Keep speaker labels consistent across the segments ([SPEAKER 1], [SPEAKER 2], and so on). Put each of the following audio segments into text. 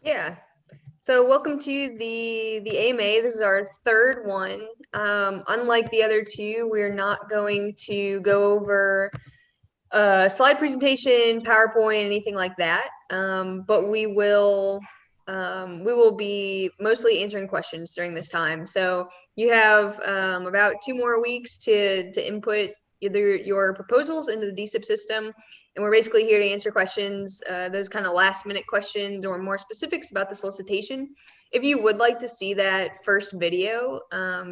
[SPEAKER 1] Yeah. So welcome to the AMA. This is our third one. Unlike the other two, we're not going to go over slide presentation, PowerPoint, anything like that. But we will be mostly answering questions during this time. So you have about 2 more weeks to input either your proposals into the DSIP system, and we're basically here to answer questions, those kind of last minute questions or more specifics about the solicitation. If you would like to see that first video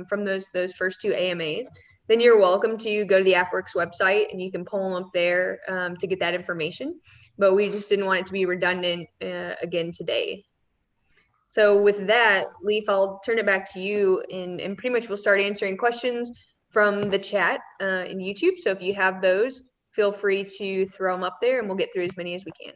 [SPEAKER 1] from those first two AMAs, then you're welcome to go to the AFWERX website and you can pull them up there to get that information. But we just didn't want it to be redundant again today. So with that, Leaf, I'll turn it back to you, and pretty much we'll start answering questions from the chat in YouTube. So if you have those, feel free to throw them up there and we'll get through as many as we can.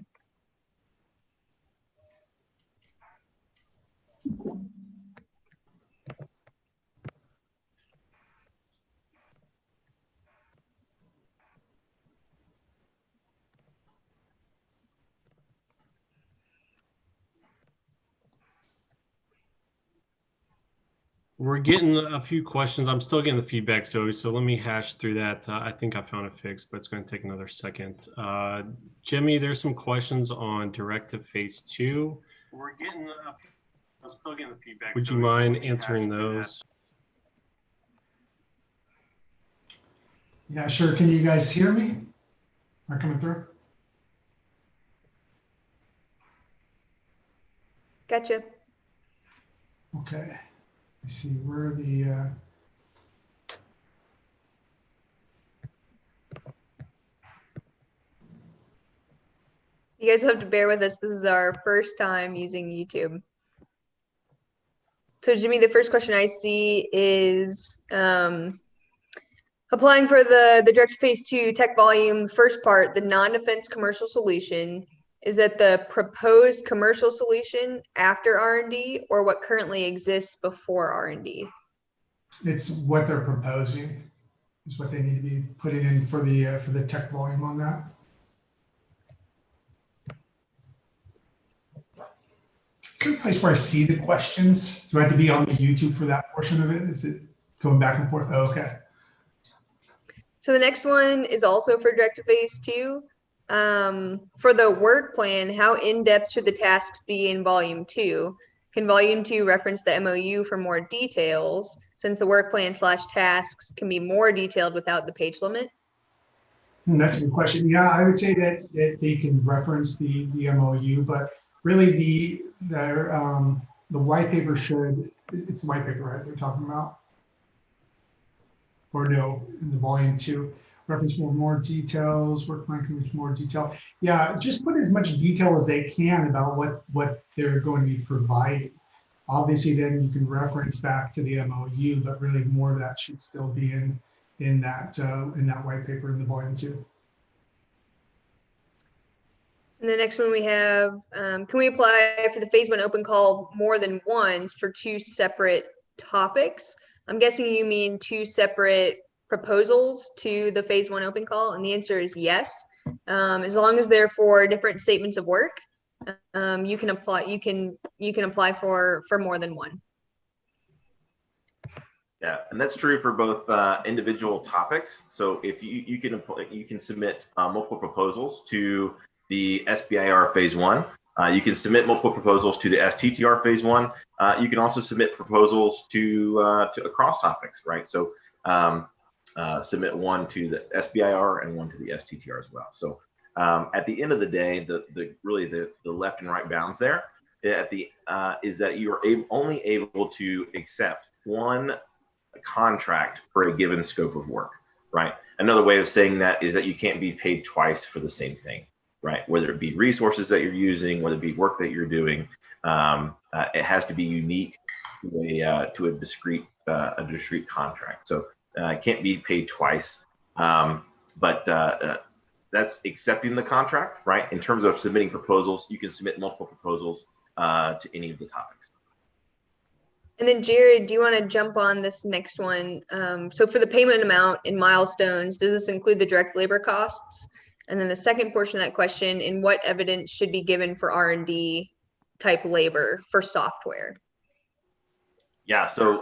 [SPEAKER 2] We're getting a few questions. I'm still getting the feedback, Zoe, so let me hash through that. I think I found it fixed, but it's going to take another second. Jimmy, there's some questions on Directive Phase 2. We're getting I'm still getting the feedback. Would you mind answering those?
[SPEAKER 3] Yeah, sure. Can you guys hear me? Am I coming through?
[SPEAKER 1] Gotcha.
[SPEAKER 3] Okay. Let's see where the
[SPEAKER 1] You guys have to bear with us. This is our first time using YouTube. So Jimmy, the first question I see is applying for the Directive Phase 2 tech volume, first part, the non-defense commercial solution. Is that the proposed commercial solution after R&D or what currently exists before R&D?
[SPEAKER 3] it's what they're proposing is what they need to be putting in for the tech volume on that. Is there a place where I see the questions? Do I have to be on the YouTube for that portion of it? Is it going back and forth? Oh, okay.
[SPEAKER 1] So the next one is also for Directive Phase 2. For the work plan, how in-depth should the tasks be in Volume 2? Can Volume 2 reference the MOU for more details, since the work plan / tasks can be more detailed without the page limit?
[SPEAKER 3] That's a good question. Yeah, I would say that they can reference the MOU, but really the white paper should, it's white paper, right? They're talking about, or no, in the Volume 2. Reference more details, work plan can reach more detail. Yeah, just put as much detail as they can about what they're going to be providing. Obviously, then you can reference back to the MOU, but really more of that should still be in that white paper in the Volume 2.
[SPEAKER 1] And the next one we have, can we apply for the Phase 1 open call more than once for 2 separate topics? I'm guessing you mean 2 separate proposals to the Phase 1 open call, and the answer is yes. As long as they're for different statements of work, you can apply. You can apply for more than one.
[SPEAKER 4] Yeah, and that's true for both individual topics. So if you can submit multiple proposals to the SBIR Phase 1. You can submit multiple proposals to the STTR Phase 1. You can also submit proposals to across topics, right? So submit one to the SBIR and one to the STTR as well. So at the end of the day, really the left and right bounds there is that you are only able to accept one contract for a given scope of work, right? Another way of saying that is that you can't be paid twice for the same thing, right? Whether it be resources that you're using, whether it be work that you're doing, it has to be unique to a discrete contract. So it can't be paid twice, but that's accepting the contract, right? In terms of submitting proposals, you can submit multiple proposals to any of the topics.
[SPEAKER 1] And then Jared, do you want to jump on this next one? So for the payment amount in milestones, does this include the direct labor costs? And then the second portion of that question, in what evidence should be given for R&D type labor for software?
[SPEAKER 4] Yeah. So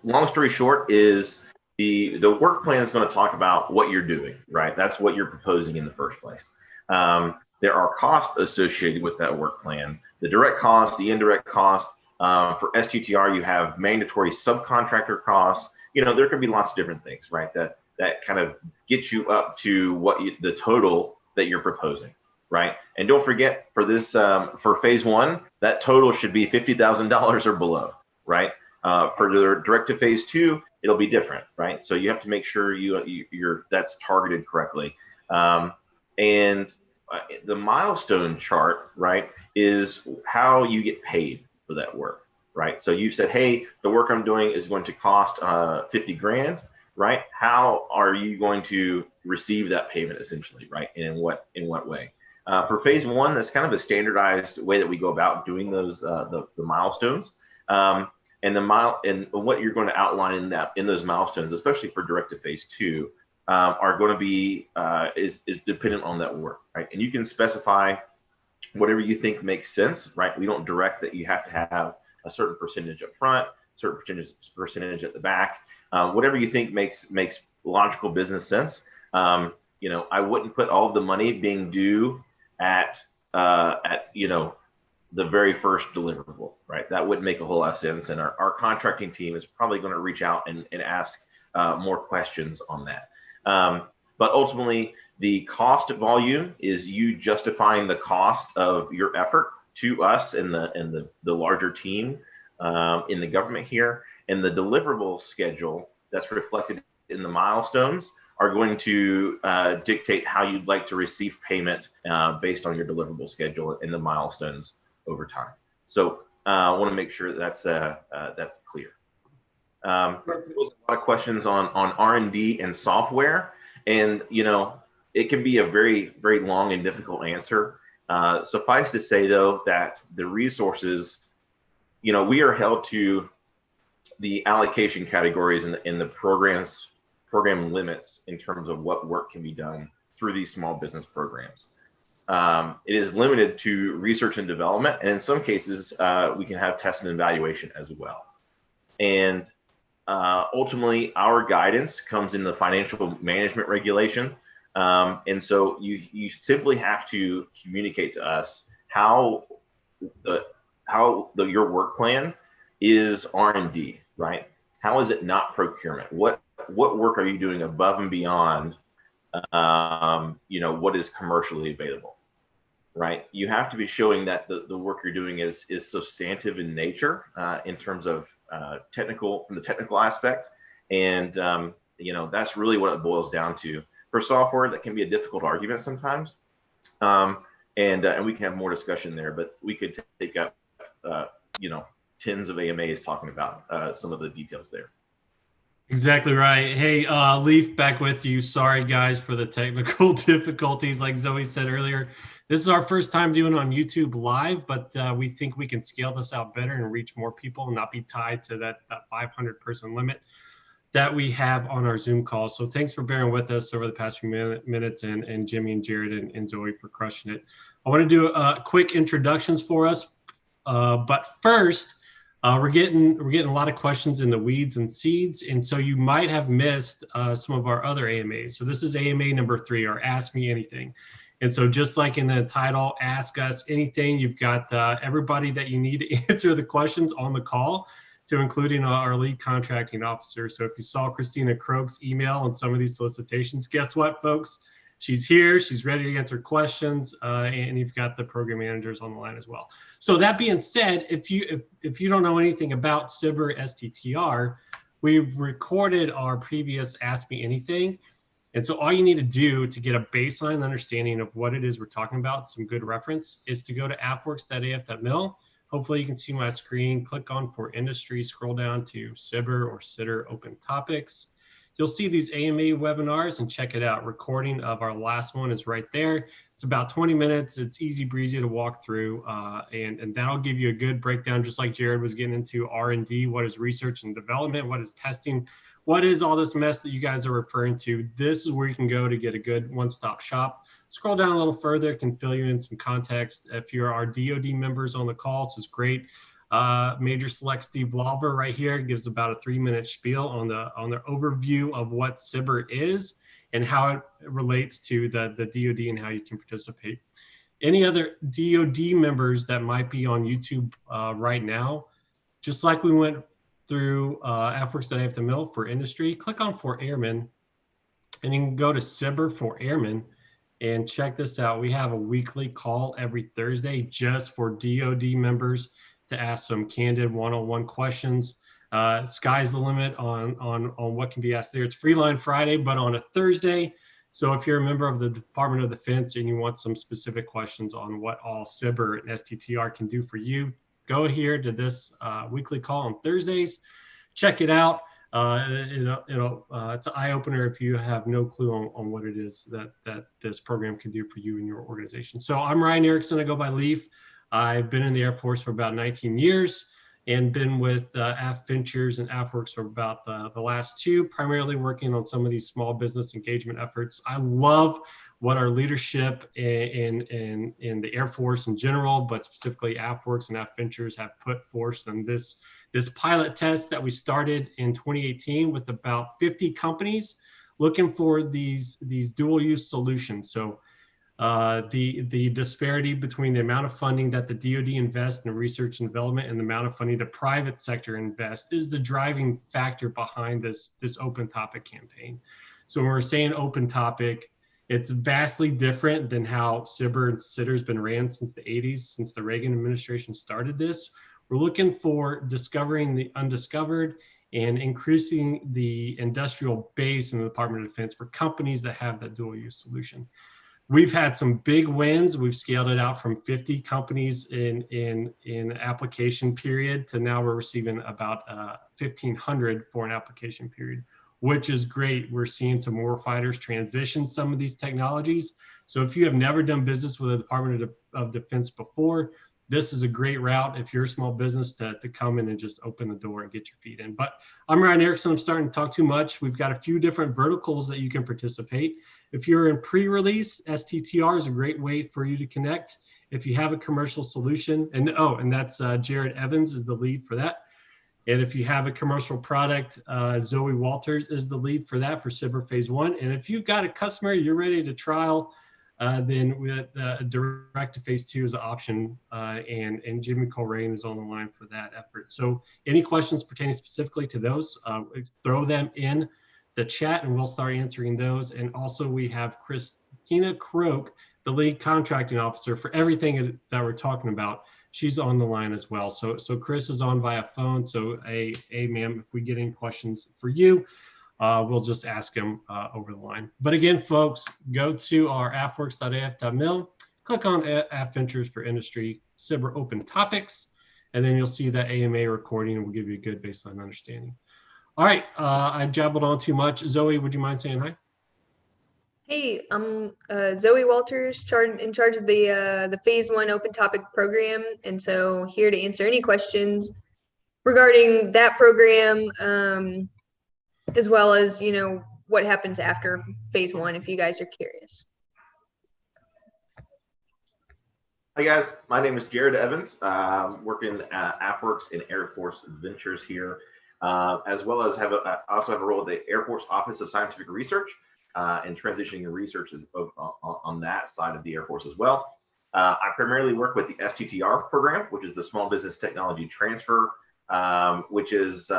[SPEAKER 4] long story short is the work plan is going to talk about what you're doing, right? That's what you're proposing in the first place. There are costs associated with that work plan, the direct costs, the indirect costs. For STTR, you have mandatory subcontractor costs. There could be lots of different things, right? That kind of gets you up to the total that you're proposing, right? And don't forget, for this for phase one, that total should be $50,000 or below, right? For the direct to phase two, it'll be different, right? So you have to make sure that's targeted correctly. And the milestone chart, right, is how you get paid for that work, right? So you said, hey, the work I'm doing is going to cost 50 grand, right? How are you going to receive that payment essentially, right? And in what way? For phase one, that's kind of a standardized way that we go about doing those the milestones. And what you're going to outline in those milestones, especially for direct to phase two, are going to be is dependent on that work, right? And you can specify whatever you think makes sense, right? We don't direct that you have to have a certain percentage up front, certain percentage at the back, whatever you think makes logical business sense. I wouldn't put all of the money being due at the very first deliverable, right? That wouldn't make a whole lot of sense. And our contracting team is probably going to reach out and ask more questions on that. But ultimately, the cost volume is you justifying the cost of your effort to us and the larger team in the government here. And the deliverable schedule that's reflected in the milestones are going to dictate how you'd like to receive payment based on your deliverable schedule and the milestones over time. So I want to make sure that's clear. There's a lot of questions on R&D and software, and it can be a very, very long and difficult answer. Suffice to say, though, that the resources, we are held to the allocation categories in the program limits in terms of what work can be done through these small business programs. It is limited to research and development, and in some cases, we can have test and evaluation as well. And ultimately, our guidance comes in the financial management regulation. And so you simply have to communicate to us how your work plan is R&D, right? How is it not procurement? What work are you doing above and beyond, what is commercially available, right? You have to be showing that the work you're doing is substantive in nature in terms of from the technical aspect. And, that's really what it boils down to. For software, that can be a difficult argument sometimes. And we can have more discussion there, but we could take up, tens of AMAs talking about some of the details there.
[SPEAKER 2] Exactly right. Hey, Leaf, back with you. Sorry, guys, for the technical difficulties. Like Zoe said earlier, this is our first time doing it on YouTube Live, but we think we can scale this out better and reach more people and not be tied to that 500-person limit that we have on our Zoom call. So thanks for bearing with us over the past few minutes, and Jimmy and Jared and Zoe for crushing it. I want to do quick introductions for us, but first, we're getting a lot of questions in the weeds and seeds, and so you might have missed some of our other AMAs. So this is AMA number 3, or Ask Me Anything. And so just like in the title, Ask Us Anything, you've got everybody that you need to answer the questions on the call, to including our lead contracting officer. So if you saw Christina Croak's email on some of these solicitations, guess what, folks? She's here, she's ready to answer questions, and you've got the program managers on the line as well. So that being said, if you don't know anything about SBIR STTR, we've recorded our previous Ask Me Anything. And so all you need to do to get a baseline understanding of what it is we're talking about, some good reference, is to go to AFWERX.af.mil. Hopefully you can see my screen, click on For Industry, scroll down to SBIR or STTR Open Topics. You'll see these AMA webinars and check it out. Recording of our last one is right there. It's about 20 minutes. It's easy breezy to walk through, and that'll give you a good breakdown, just like Jared was getting into R&D. What is research and development? What is testing? What is all this mess that you guys are referring to? This is where you can go to get a good one-stop shop. Scroll down a little further, it can fill you in some context. If you're our DoD members on the call, this is great. Major Select Steve Lawver right here gives about a 3-minute spiel on the overview of what SBIR is and how it relates to the DoD and how you can participate. Any other DoD members that might be on YouTube right now, just like we went through AFWERX.AFWML for industry, click on for airmen, and you can go to SBIR for airmen and check this out. We have a weekly call every Thursday just for DoD members to ask some candid one-on-one questions. Sky's the limit on what can be asked there. It's Free Line Friday, but on a Thursday. So if you're a member of the Department of Defense and you want some specific questions on what all SBIR and STTR can do for you, go here to this weekly call on Thursdays. Check it out. It's an eye-opener if you have no clue on what it is that this program can do for you and your organization. So I'm Ryan Erickson. I go by Leaf. I've been in the Air Force for about 19 years and been with AFVentures and AFWERX for about the last 2, primarily working on some of these small business engagement efforts. I love what our leadership in the Air Force in general, but specifically AFWERX and AFVentures have put forth on this pilot test that we started in 2018 with about 50 companies looking for these dual use solutions. So the disparity between the amount of funding that the DoD invests in research and development and the amount of funding the private sector invests is the driving factor behind this open topic campaign. So when we're saying open topic, it's vastly different than how SBIR and STTR has been ran since the 80s, since the Reagan administration started this. We're looking for discovering the undiscovered and increasing the industrial base in the Department of Defense for companies that have that dual use solution. We've had some big wins. We've scaled it out from 50 companies in application period to now we're receiving about 1,500 for an application period, which is great. We're seeing some warfighters transition some of these technologies. So if you have never done business with the Department of Defense before, this is a great route if you're a small business to come in and just open the door and get your feet in. But I'm Ryan Erickson. I'm starting to talk too much. We've got a few different verticals that you can participate. If you're in pre-release, STTR is a great way for you to connect. If you have a commercial solution, and that's Jared Evans is the lead for that. And if you have a commercial product, Zoe Walters is the lead for that for SBIR Phase 1. And if you've got a customer you're ready to trial, then with direct to Phase 2 is an option, and Jimmy Colrain is on the line for that effort. So any questions pertaining specifically to those, throw them in the chat and we'll start answering those. And also we have Christina Croak, the lead contracting officer for everything that we're talking about. She's on the line as well. So Chris is on via phone. So ma'am, if we get any questions for you, we'll just ask him over the line. But again, folks, go to our AFWERX.AF.mil, click on AFVentures for Industry, SBIR Open Topics, and then you'll see that AMA recording and we'll give you a good baseline understanding. All right, I jabbled on too much. Zoe, would you mind saying hi?
[SPEAKER 1] Hey, I'm Zoe Walters, in charge of the Phase 1 Open Topic program, and so here to answer any questions regarding that program, as well as, what happens after Phase 1, if you guys are curious.
[SPEAKER 4] Hi guys, my name is Jared Evans. Working at AFWERX in Air Force Ventures here, as well as also have a role at the Air Force Office of Scientific Research and transitioning research is on that side of the Air Force as well. I primarily work with the STTR program, which is the Small Business Technology Transfer, which is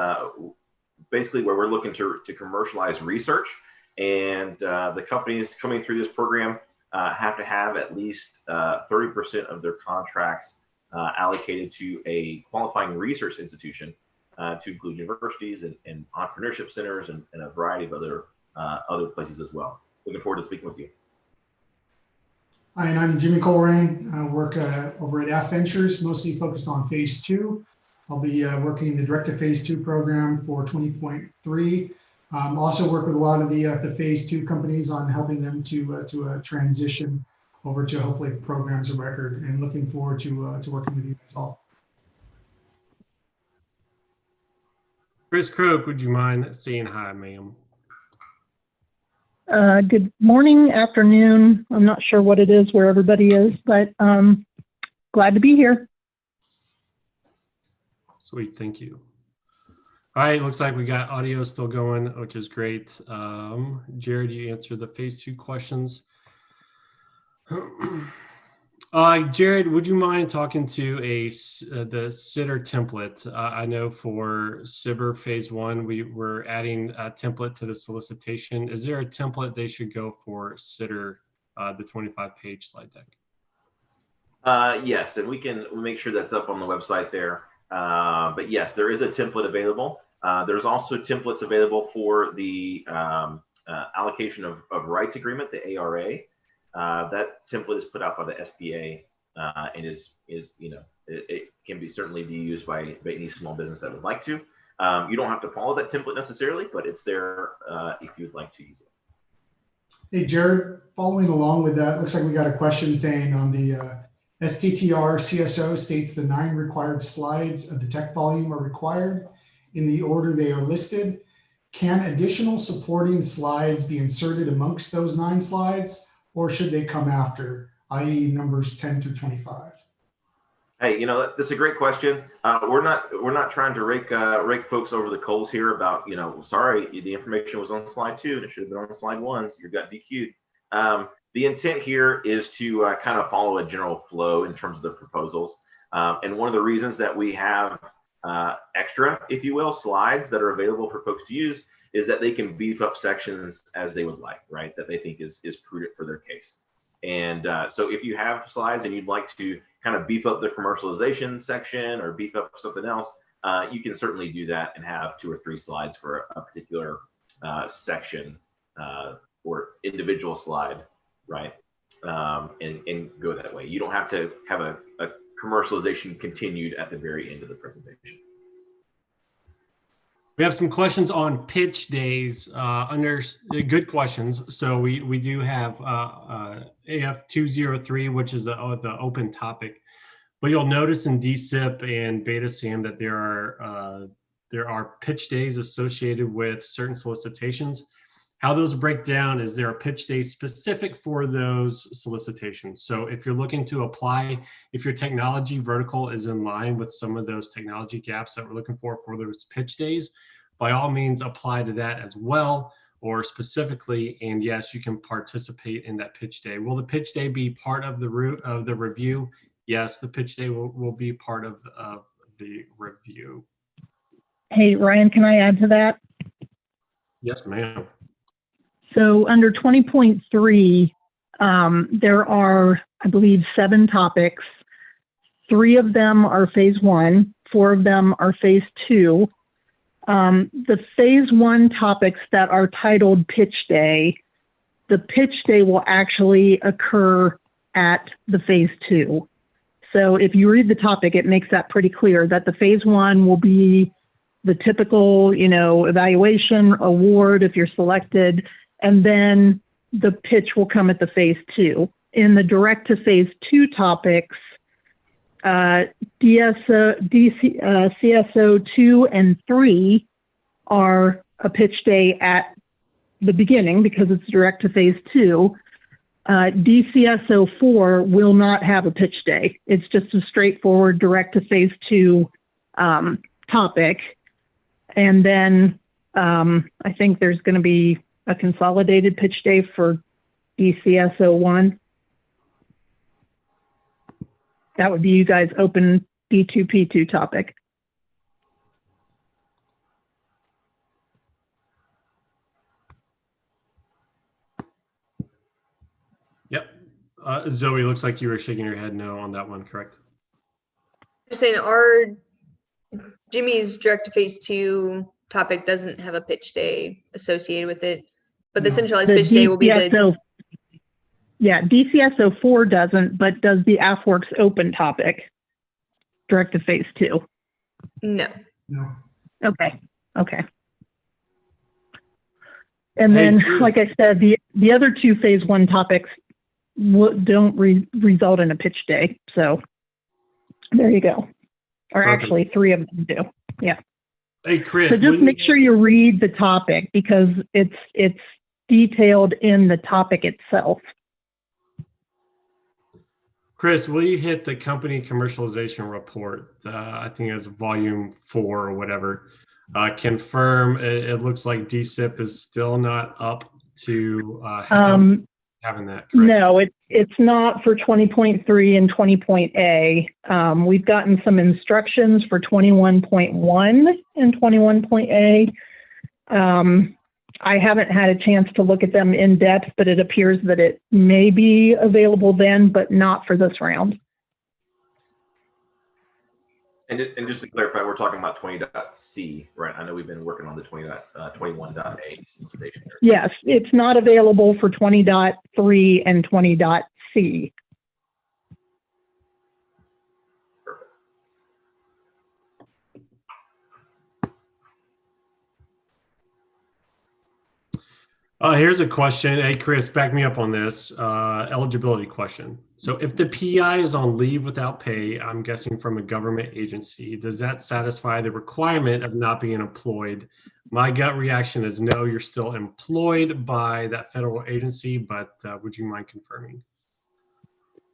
[SPEAKER 4] basically where we're looking to commercialize research. And the companies coming through this program have to have at least 30% of their contracts allocated to a qualifying research institution, to include universities and entrepreneurship centers and a variety of other places as well. Looking forward to speaking with you.
[SPEAKER 3] Hi, and I'm Jimmy Colrain. I work over at AFVentures, mostly focused on Phase 2. I'll be working in the Direct to Phase 2 program for 20.3. Also work with a lot of the Phase 2 companies on helping them to transition over to hopefully programs of record, and looking forward to working with you as well.
[SPEAKER 2] Chris Croak, would you mind saying hi, ma'am?
[SPEAKER 5] Good morning, afternoon. I'm not sure what it is where everybody is, but glad to be here.
[SPEAKER 2] Sweet, thank you. All right, looks like we got audio still going, which is great. Jared, you answered the phase 2 questions. Jared, would you mind talking to the sitter template? I know for SBIR phase 1, we were adding a template to the solicitation. Is there a template they should go for sitter, the 25-page slide deck?
[SPEAKER 4] Yes, and we'll make sure that's up on the website there. But yes, there is a template available. There's also templates available for the allocation of rights agreement, the ARA. That template is put out by the SBA and is it can be certainly be used by any small business that would like to. You don't have to follow that template necessarily, but it's there if you'd like to use it.
[SPEAKER 3] Hey, Jared, following along with that, looks like we got a question saying on the STTR CSO states the 9 required slides of the tech volume are required in the order they are listed. Can additional supporting slides be inserted amongst those 9 slides, or should they come after, i.e. numbers 10 through 25?
[SPEAKER 4] Hey, that's a great question. We're not trying to rake folks over the coals here about, sorry, the information was on slide 2 and it should have been on slide 1, so you got DQ'd. The intent here is to kind of follow a general flow in terms of the proposals. And one of the reasons that we have extra, if you will, slides that are available for folks to use is that they can beef up sections as they would like, right? That they think is prudent for their case. And so if you have slides and you'd like to kind of beef up the commercialization section or beef up something else, you can certainly do that and have 2 or 3 slides for a particular section or individual slide, right? And go that way. You don't have to have a commercialization continued at the very end of the presentation.
[SPEAKER 2] We have some questions on pitch days under good questions. So we do have AF203, which is the open topic. But you'll notice in DSIP and Beta SAM that there are pitch days associated with certain solicitations. How those break down is there are pitch days specific for those solicitations. So if you're looking to apply, if your technology vertical is in line with some of those technology gaps that we're looking for those pitch days, by all means apply to that as well, or specifically, and yes, you can participate in that pitch day. Will the pitch day be part of the review? Yes, the pitch day will be part of the review.
[SPEAKER 5] Hey, Ryan, can I add to that?
[SPEAKER 2] Yes, ma'am.
[SPEAKER 5] So under 20.3, there are, I believe, 7 topics. 3 of them are phase 1, 4 of them are phase 2. The phase 1 topics that are titled pitch day, the pitch day will actually occur at the phase 2. So if you read the topic, it makes that pretty clear that the phase 1 will be the typical, evaluation, award if you're selected, and then the pitch will come at the phase 2. In the direct to phase 2 topics, CSO 2 and 3 are a pitch day at the beginning because it's direct to phase 2. DCSO 4 will not have a pitch day. It's just a straightforward direct to phase 2 topic. And then I think there's going to be a consolidated pitch day for DCSO 1. That would be you guys' open D2P2 topic.
[SPEAKER 2] Yep. Zoe, looks like you were shaking your head no on that one, correct?
[SPEAKER 1] Just saying our Jimmy's direct to phase 2 topic doesn't have a pitch day associated with it, but the centralized pitch day will be the...
[SPEAKER 5] Yeah, DCSO 4 doesn't, but does the AFWERX open topic direct to phase 2?
[SPEAKER 1] No.
[SPEAKER 3] No.
[SPEAKER 5] Okay. And then, like I said, the other 2 phase 1 topics don't result in a pitch day. So there you go. Or
[SPEAKER 2] Perfect.
[SPEAKER 5] Actually, 3 of them do. Yeah.
[SPEAKER 2] Hey, Chris.
[SPEAKER 5] So just make sure you read the topic because it's detailed in the topic itself.
[SPEAKER 2] Chris, will you hit the company commercialization report? I think it's volume 4 or whatever. Confirm it looks like DSIP is still not up to having that. Correct?
[SPEAKER 5] No, it's not for 20.3 and 20.A. We've gotten some instructions for 21.1 and 21.A. I haven't had a chance to look at them in depth, but it appears that it may be available then, but not for this round.
[SPEAKER 4] And just to clarify, we're talking about 20.C, right? I know we've been working on the 21.A solicitation.
[SPEAKER 5] Yes, it's not available for 20.3 and 20.C.
[SPEAKER 2] Here's a question. Hey, Chris, back me up on this. Eligibility question. So if the PI is on leave without pay, I'm guessing from a government agency, does that satisfy the requirement of not being employed? My gut reaction is no, you're still employed by that federal agency, but would you mind confirming?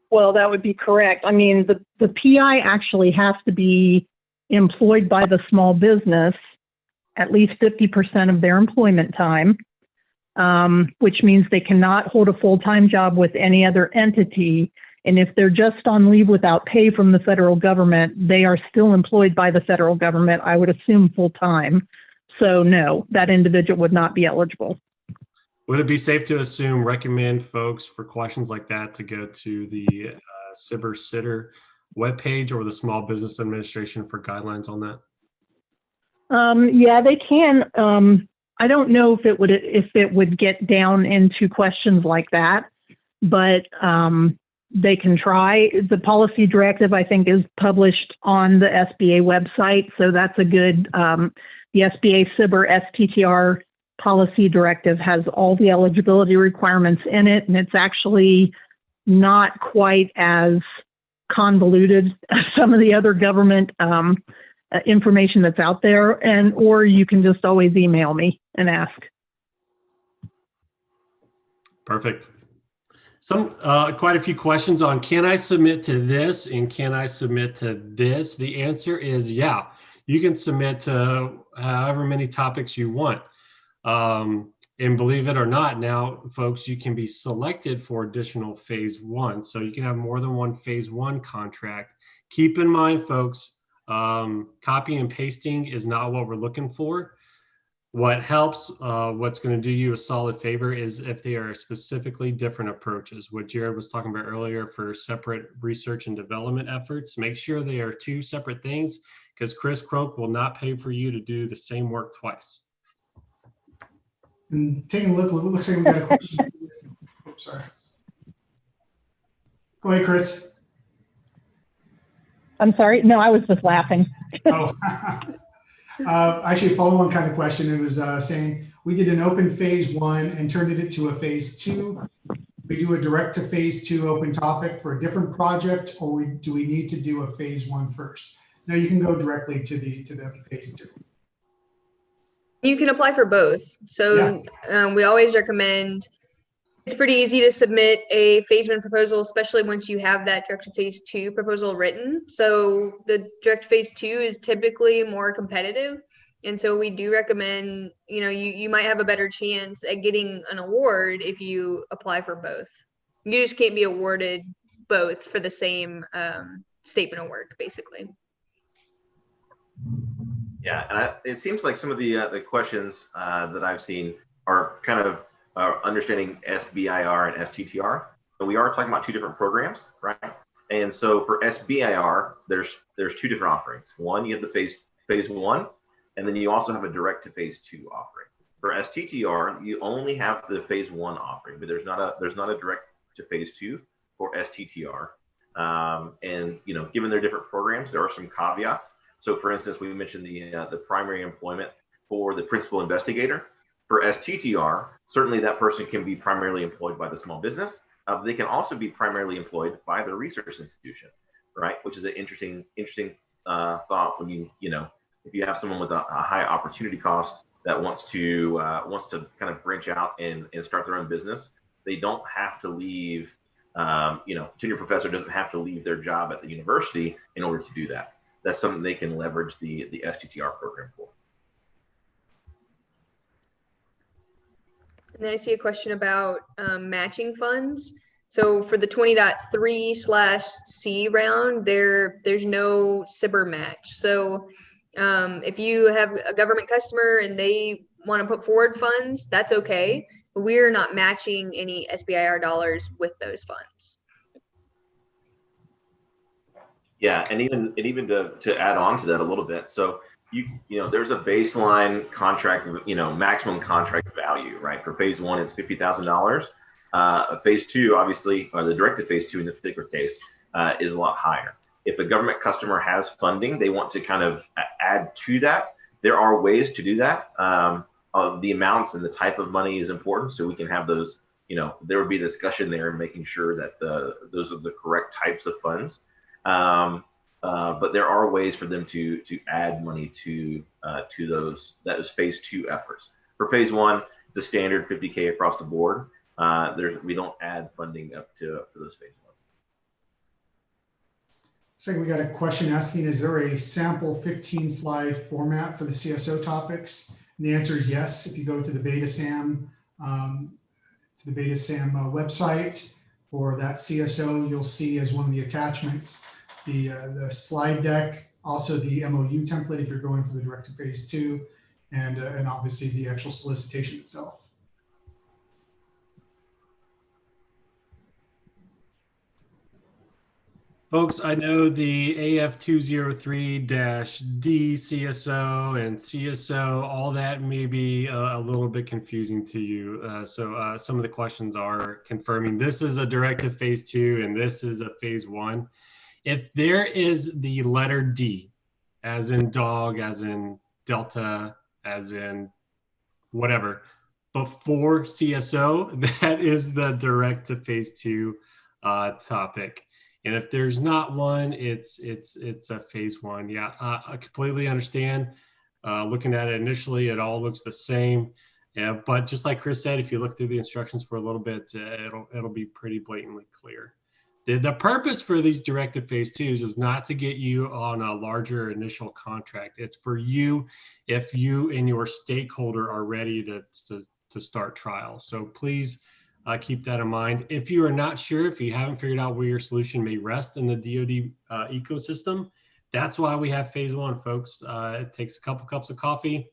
[SPEAKER 5] Well, that would be correct. I mean, the PI actually has to be employed by the small business at least 50% of their employment time. Which means they cannot hold a full-time job with any other entity. And if they're just on leave without pay from the federal government, they are still employed by the federal government, I would assume full-time. So no, that individual would not be eligible.
[SPEAKER 2] Would it be safe to recommend folks for questions like that to go to the SBIR Sitter webpage or the Small Business Administration for guidelines on that?
[SPEAKER 5] Yeah, they can. I don't know if it would get down into questions like that, but they can try. The policy directive, I think, is published on the SBA website, so that's a good. The SBA SBIR STTR policy directive has all the eligibility requirements in it, and it's actually not quite as convoluted as some of the other government information that's out there, or you can just always email me and ask.
[SPEAKER 2] Perfect. Quite a few questions on can I submit to this and can I submit to this? The answer is yeah. You can submit to however many topics you want. And believe it or not, now, folks, you can be selected for additional phase 1. So you can have more than one phase 1 contract. Keep in mind, folks, copy and pasting is not what we're looking for. What helps, what's going to do you a solid favor is if they are specifically different approaches. What Jared was talking about earlier for separate research and development efforts, make sure they are 2 separate things because Chris Croak will not pay for you to do the same work twice.
[SPEAKER 3] And taking a look, it looks like we got a question. Oops, sorry. Go ahead, Chris.
[SPEAKER 5] I'm sorry. No, I was just laughing.
[SPEAKER 3] Oh, actually, a follow-on kind of question. It was saying we did an open phase 1 and turned it into a phase 2. We do a direct to phase 2 open topic for a different project, or do we need to do a phase 1 first? No, you can go directly to the phase 2.
[SPEAKER 1] You can apply for both. So yeah. We always recommend. It's pretty easy to submit a phase 1 proposal, especially once you have that direct to phase 2 proposal written. So the direct to phase 2 is typically more competitive. And so we do recommend, you might have a better chance at getting an award if you apply for both. You just can't be awarded both for the same statement of work, basically.
[SPEAKER 4] Yeah, and it seems like some of the questions that I've seen are kind of understanding SBIR and STTR. But we are talking about 2 different programs, right? And so for SBIR, there's 2 different offerings. One, you have the phase 1, and then you also have a direct to phase 2 offering. For STTR, you only have the phase 1 offering, but there's not a direct to phase 2 for STTR. And given their different programs, there are some caveats. So for instance, we mentioned the primary employment for the principal investigator. For STTR, certainly that person can be primarily employed by the small business. They can also be primarily employed by the research institution, right? Which is an interesting thought when if you have someone with a high opportunity cost that wants to kind of branch out and start their own business, they don't have to leave. Tenure professor doesn't have to leave their job at the university in order to do that. That's something they can leverage the STTR program for.
[SPEAKER 1] And then I see a question about matching funds. So for the 20.3/C round, there's no SBIR match. So if you have a government customer and they want to put forward funds, that's okay. But we're not matching any SBIR dollars with those funds.
[SPEAKER 4] Yeah, and even to add on to that a little bit, so there's a baseline contract, maximum contract value, right? For phase one, it's $50,000. Phase two, obviously, or the directed phase two in this particular case, is a lot higher. If a government customer has funding, they want to kind of add to that. There are ways to do that. The amounts and the type of money is important, so we can have those. There would be a discussion there, making sure that those are the correct types of funds. But there are ways for them to add money to those phase two efforts. For phase one, it's a standard $50K across the board. We don't add funding up to those phase ones.
[SPEAKER 3] So we got a question asking, is there a sample 15-slide format for the CSO topics? And the answer is yes. If you go to the BetaSAM website for that CSO, you'll see as one of the attachments the slide deck, also the MOU template if you're going for the directed phase two, and obviously the actual solicitation itself.
[SPEAKER 2] Folks, I know the AF203-D CSO and CSO, all that may be a little bit confusing to you. So some of the questions are confirming this is a directive phase two and this is a phase one. If there is the letter D, as in dog, as in Delta, as in whatever, before CSO, that is the direct to phase two topic. And if there's not one, it's a phase one. Yeah, I completely understand. Looking at it initially, it all looks the same. Yeah, but just like Chris said, if you look through the instructions for a little bit, it'll be pretty blatantly clear. The purpose for these directed phase twos is not to get you on a larger initial contract. It's for you if you and your stakeholder are ready to start trials. So please keep that in mind. If you are not sure, if you haven't figured out where your solution may rest in the DoD ecosystem, that's why we have phase one, folks. It takes a couple cups of coffee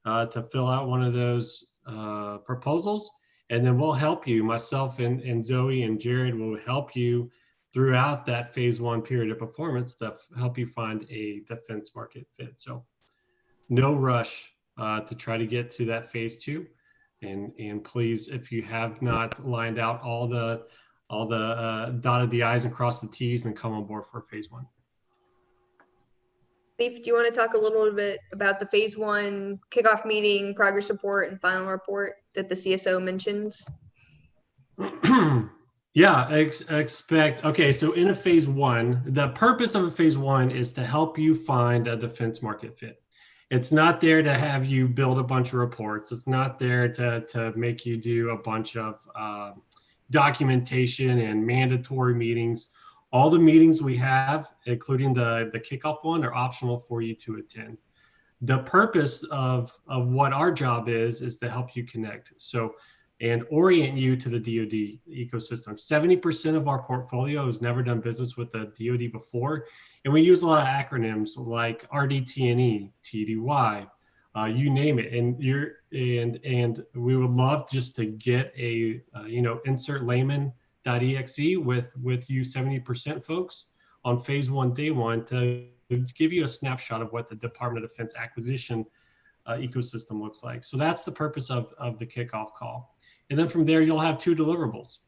[SPEAKER 2] to fill out one of those proposals. And then we'll help you, myself and Zoe and Jared will help you throughout that phase one period of performance to help you find a defense market fit. So no rush to try to get to that phase two. And please, if you have not lined out all the dotted the I's and crossed the T's, then come on board for phase one.
[SPEAKER 1] Leif, do you want to talk a little bit about the phase one kickoff meeting, progress report, and final report that the CSO mentions?
[SPEAKER 2] Yeah, expect. Okay, so in a phase one, the purpose of a phase one is to help you find a defense market fit. It's not there to have you build a bunch of reports. It's not there to make you do a bunch of documentation and mandatory meetings. All the meetings we have, including the kickoff one, are optional for you to attend. The purpose of what our job is to help you connect. So, and orient you to the DoD ecosystem. 70% of our portfolio has never done business with the DoD before. And we use a lot of acronyms like RDT&E, TDY, you name it. And and we would love just to get a, insert layman.exe with you 70% folks on phase one, day one, to give you a snapshot of what the Department of Defense acquisition ecosystem looks like. So that's the purpose of the kickoff call. And then from there, you'll have two deliverables.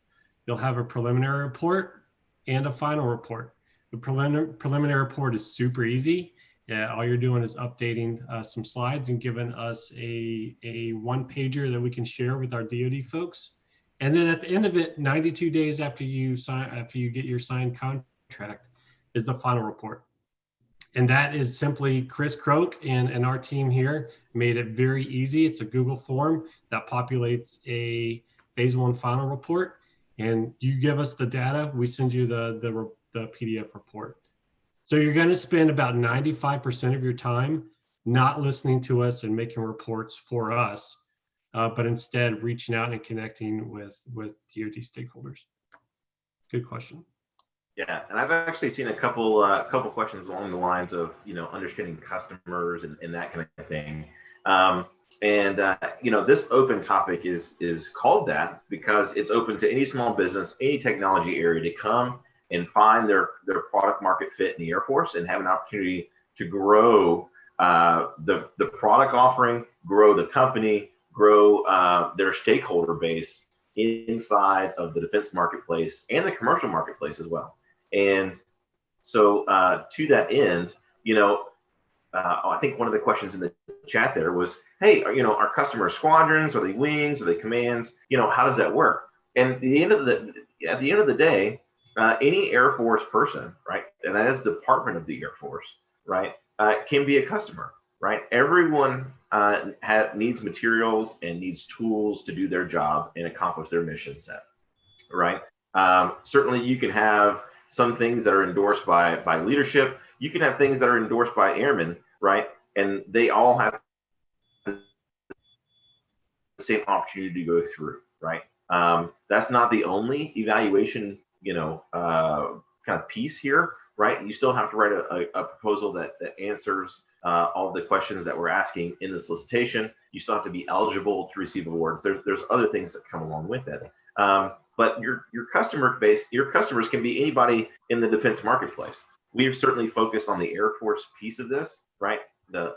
[SPEAKER 2] You'll have a preliminary report and a final report. The preliminary report is super easy. All you're doing is updating some slides and giving us a one-pager that we can share with our DoD folks. And then at the end of it, 92 days after you get your signed contract, is the final report. And that is simply Chris Croak and our team here made it very easy. It's a Google form that populates a phase 1 final report, and you give us the data, we send you the PDF report. So you're going to spend about 95% of your time not listening to us and making reports for us, but instead reaching out and connecting with DoD stakeholders. Good question.
[SPEAKER 4] Yeah, and I've actually seen a couple questions along the lines of, you know, understanding customers and that kind of thing. You know, this open topic is called that because it's open to any small business, any technology area to come and find their product market fit in the Air Force and have an opportunity to grow the product offering, grow the company, grow their stakeholder base inside of the defense marketplace and the commercial marketplace as well. And so to that end, you know, I think one of the questions in the chat there was, hey, you know, are customers squadrons? Are they wings? Are they commands? You know, how does that work? And at the end of the day, any Air Force person, right, and that is Department of the Air Force, right, can be a customer, right? Everyone needs materials and needs tools to do their job and accomplish their mission set, right? Certainly, you can have some things that are endorsed by leadership. You can have things that are endorsed by airmen, right? And they all have the same opportunity to go through, right? That's not the only evaluation, you know, kind of piece here, right? You still have to write a proposal that answers all the questions that we're asking in the solicitation. You still have to be eligible to receive awards. There's other things that come along with it. But your customer base, your customers can be anybody in the defense marketplace. We've certainly focused on the Air Force piece of this, right? The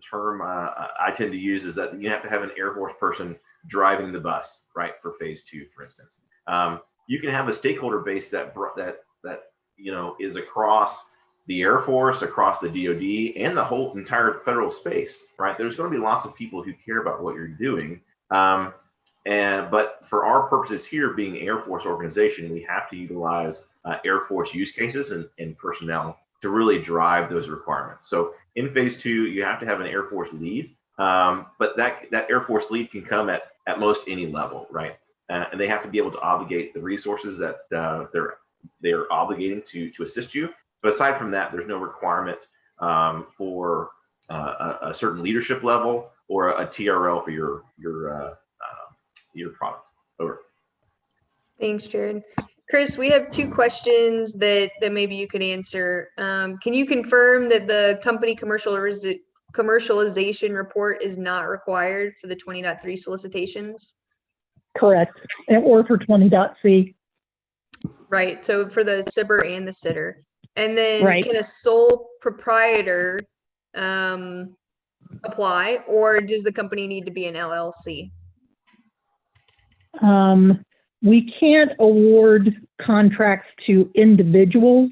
[SPEAKER 4] term I tend to use is that you have to have an Air Force person driving the bus, right? For phase 2, for instance. You can have a stakeholder base that you know is across the Air Force, across the DoD, and the whole entire federal space, right? There's going to be lots of people who care about what you're doing. But for our purposes here, being Air Force organization, we have to utilize Air Force use cases and personnel to really drive those requirements. So in phase 2, you have to have an Air Force lead, but that Air Force lead can come at most any level, right? And they have to be able to obligate the resources that they're obligating to assist you. But aside from that, there's no requirement for a certain leadership level or a TRL for your product. Over.
[SPEAKER 1] Thanks, Jared. Chris, we have 2 questions that maybe you could answer. Can you confirm that the company commercialization report is not required for the 20.3 solicitations?
[SPEAKER 5] Correct. Or for 20.c.
[SPEAKER 1] Right. So for the SBIR and the STTR. And then
[SPEAKER 5] Right.
[SPEAKER 1] Can a sole proprietor apply, or does the company need to be an LLC?
[SPEAKER 5] We can't award contracts to individuals,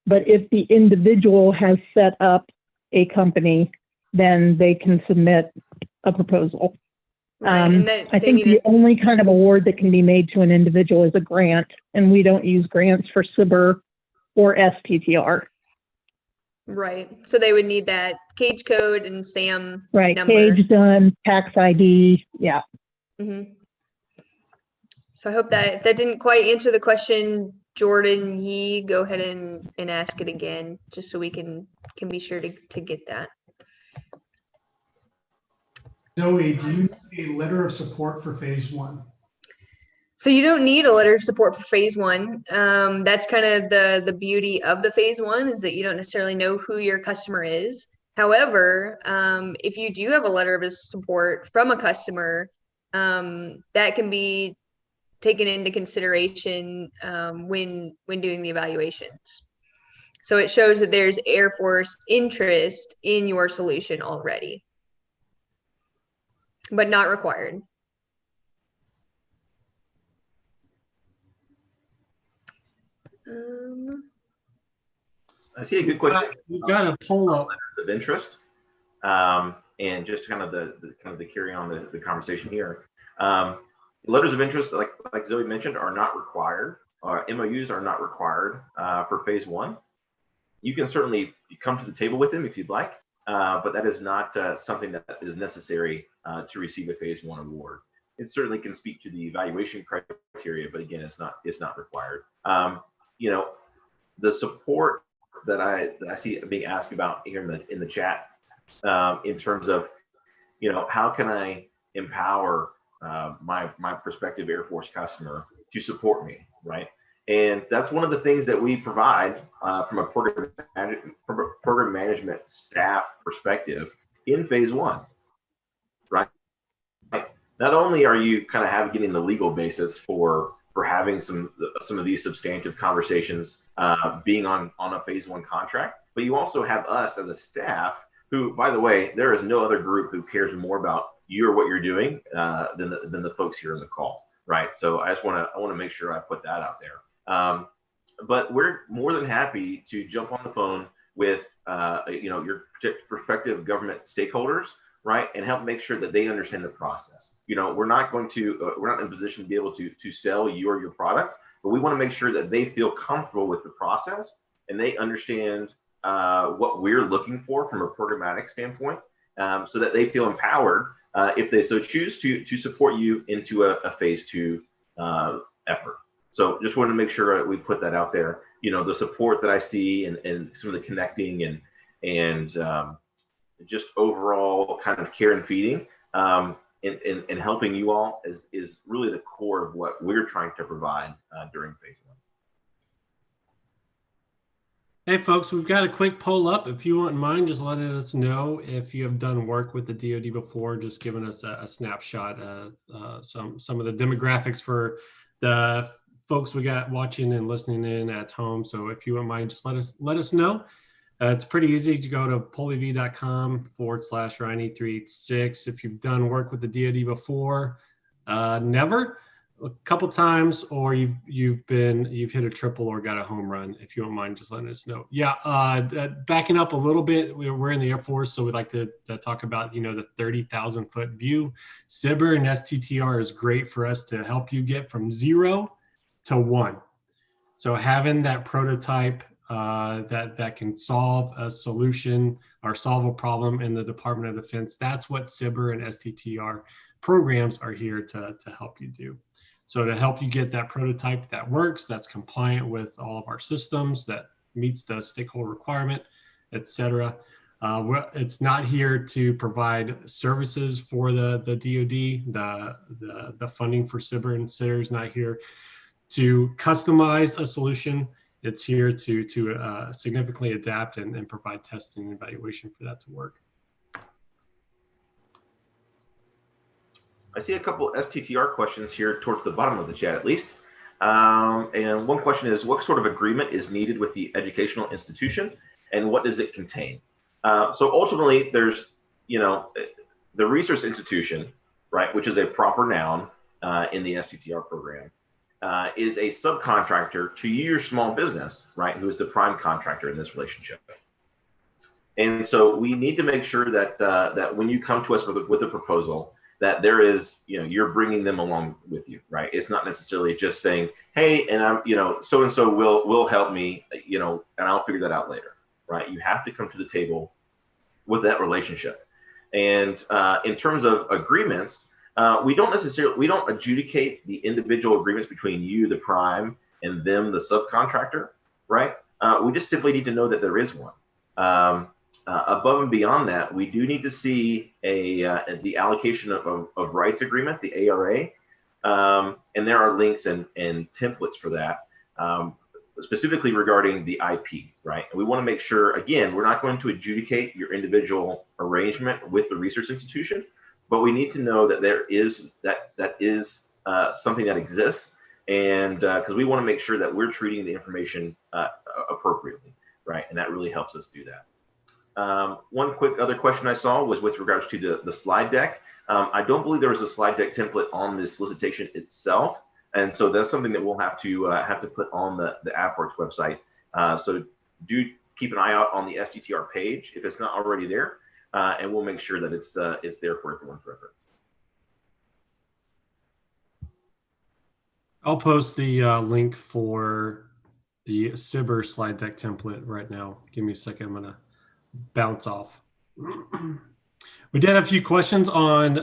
[SPEAKER 5] but if the individual has set up a company, then they can submit a proposal.
[SPEAKER 1] Right.
[SPEAKER 5] I think the only kind of award that can be made to an individual is a grant, and we don't use grants for SBIR or STTR.
[SPEAKER 1] Right. So they would need that cage code and SAM
[SPEAKER 5] right.
[SPEAKER 1] number.
[SPEAKER 5] Cage done, tax ID. Yeah.
[SPEAKER 1] Mm-hmm. So I hope that if that didn't quite answer the question, Jordan, go ahead and ask it again, just so we can be sure to get that.
[SPEAKER 3] Zoe, do you need a letter of support for phase 1?
[SPEAKER 1] So you don't need a letter of support for phase 1. That's kind of the beauty of the phase 1 is that you don't necessarily know who your customer is. However, if you do have a letter of support from a customer, that can be taken into consideration when doing the evaluations. So it shows that there's Air Force interest in your solution already, but not required.
[SPEAKER 4] I see a good question.
[SPEAKER 2] We've got a poll up
[SPEAKER 4] of interest, and just kind of the carry on the conversation here. Letters of interest, like Zoe mentioned, are not required. MOUs are not required for phase 1. You can certainly come to the table with them if you'd like, but that is not something that is necessary to receive a phase 1 award. It certainly can speak to the evaluation criteria, but again, it's not required. You know, the support that I see being asked about here in the chat, in terms of, you know, how can I empower my prospective Air Force customer to support me, right? And that's one of the things that we provide from a program management staff perspective in phase 1, right? Not only are you kind of getting the legal basis for having some of these substantive conversations, being on a phase 1 contract, but you also have us as a staff who, by the way, there is no other group who cares more about you or what you're doing than the folks here on the call, right? So I want to make sure I put that out there. But we're more than happy to jump on the phone with you know, your prospective government stakeholders, right, and help make sure that they understand the process. You know, we're not in a position to be able to sell you or your product, but we want to make sure that they feel comfortable with the process and they understand what we're looking for from a programmatic standpoint, so that they feel empowered, if they so choose, to support you into a phase 2 effort. So just wanted to make sure we put that out there. You know, the support that I see and some of the connecting and just overall kind of care and feeding and helping you all is really the core of what we're trying to provide during phase 1.
[SPEAKER 2] Hey folks, we've got a quick poll up. If you wouldn't mind just letting us know if you have done work with the DoD before, just giving us a snapshot of some of the demographics for the folks we got watching and listening in at home. So if you wouldn't mind, just let us know. It's pretty easy to go to polyv.com/Ryan386. If you've done work with the DoD before, never, a couple times, or you've hit a triple or got a home run. If you don't mind, just letting us know. Yeah, backing up a little bit, we're in the Air Force, so we'd like to talk about, you know, the 30,000 foot view. SBIR and STTR is great for us to help you get from 0 to 1. So having that prototype that can solve a solution or solve a problem in the Department of Defense, that's what SBIR and STTR programs are here to help you do. So to help you get that prototype that works, that's compliant with all of our systems, that meets the stakeholder requirement, etc. It's not here to provide services for the DoD. The funding for SBIR and STTR is not here to customize a solution. It's here to significantly adapt and provide testing and evaluation for that to work.
[SPEAKER 4] I see a couple STTR questions here towards the bottom of the chat, at least. And one question is, what sort of agreement is needed with the educational institution, and what does it contain? So ultimately, there's, you know, the research institution, right, which is a proper noun in the STTR program, is a subcontractor to your small business, right, who is the prime contractor in this relationship. And so we need to make sure that that when you come to us with a proposal, that there is, you know, you're bringing them along with you, right? It's not necessarily just saying, hey, and I'm, you know, so-and-so will help me, you know, and I'll figure that out later, right? You have to come to the table with that relationship. And in terms of agreements, we don't adjudicate the individual agreements between you, the prime, and them, the subcontractor, right? We just simply need to know that there is one. Above and beyond that, we do need to see the allocation of rights agreement, the ARA, and there are links and templates for that, specifically regarding the IP, right? And we want to make sure, again, we're not going to adjudicate your individual arrangement with the research institution, but we need to know that there is that is something that exists, and because we want to make sure that we're treating the information appropriately, right? And that really helps us do that. One quick other question I saw was with regards to the slide deck. I don't believe there was a slide deck template on this solicitation itself, and so that's something that we'll have to put on the AFWERX website. So do keep an eye out on the STTR page if it's not already there, and we'll make sure that it's there for everyone's reference.
[SPEAKER 2] I'll post the link for the SBIR slide deck template right now. Give me a second. I'm going to bounce off. We did have a few questions on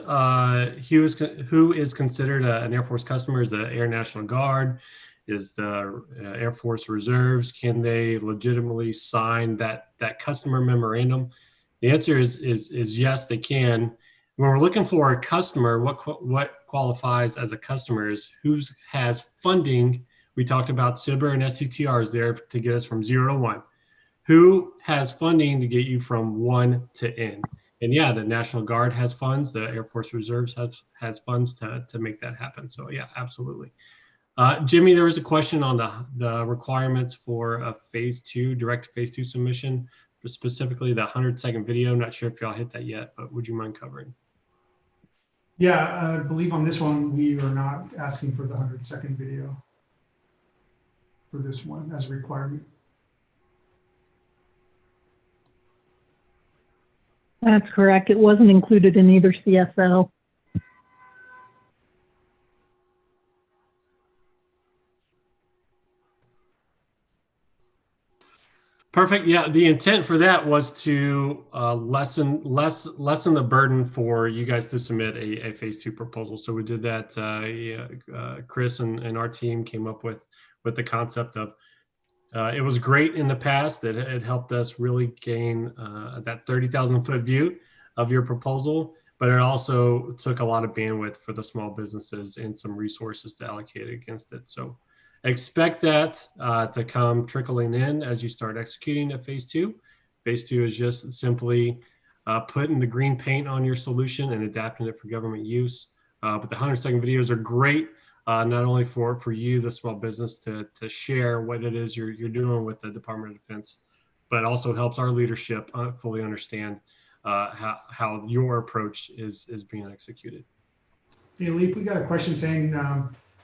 [SPEAKER 2] who is considered an Air Force customer. Is the Air National Guard? Is the Air Force Reserves? Can they legitimately sign that customer memorandum? The answer is yes, they can. When we're looking for a customer, what qualifies as a customer is who has funding. We talked about SBIR and STTR is there to get us from 0 to 1. Who has funding to get you from 1 to N? And yeah, the National Guard has funds. The Air Force Reserves has funds to make that happen. So yeah, absolutely. Jimmy, there was a question on the requirements for a phase 2, direct phase 2 submission, specifically the 100-second video. I'm not sure if y'all hit that yet, but would you mind covering?
[SPEAKER 3] Yeah, I believe on this one, we are not asking for the 100-second video for this one as a requirement.
[SPEAKER 5] That's correct. It wasn't included in either CSO.
[SPEAKER 2] Perfect. Yeah, the intent for that was to lessen the burden for you guys to submit a phase 2 proposal. So we did that. Chris and our team came up with the concept of it was great in the past that it helped us really gain that 30,000-foot view of your proposal, but it also took a lot of bandwidth for the small businesses and some resources to allocate against it. So expect that to come trickling in as you start executing at phase 2. Phase 2 is just simply putting the green paint on your solution and adapting it for government use. But the 100-second videos are great, not only for you, the small business, to share what it is you're doing with the Department of Defense, but also helps our leadership fully understand how your approach is being executed.
[SPEAKER 3] Hey, Leif, we got a question saying,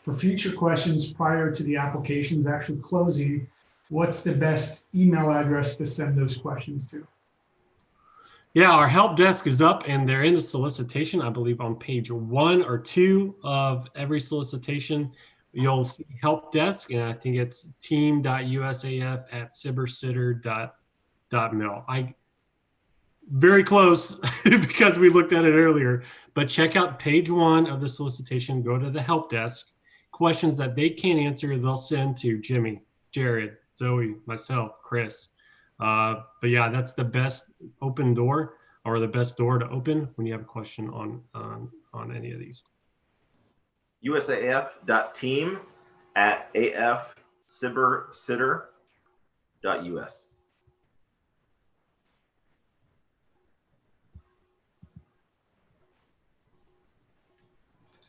[SPEAKER 3] for future questions prior to the applications actually closing, what's the best email address to send those questions to?
[SPEAKER 2] Yeah, our help desk is up and they're in the solicitation, I believe on page 1 or 2 of every solicitation. You'll see help desk, and I think it's team.usaf@sibirsitter.mil. Very close because we looked at it earlier, but check out page 1 of the solicitation, go to the help desk. Questions that they can't answer, they'll send to Jimmy, Jared, Zoe, myself, Chris. But yeah, that's the best open door, or the best door to open when you have a question on any of these.
[SPEAKER 4] USAF.team@afsibirsitter.us.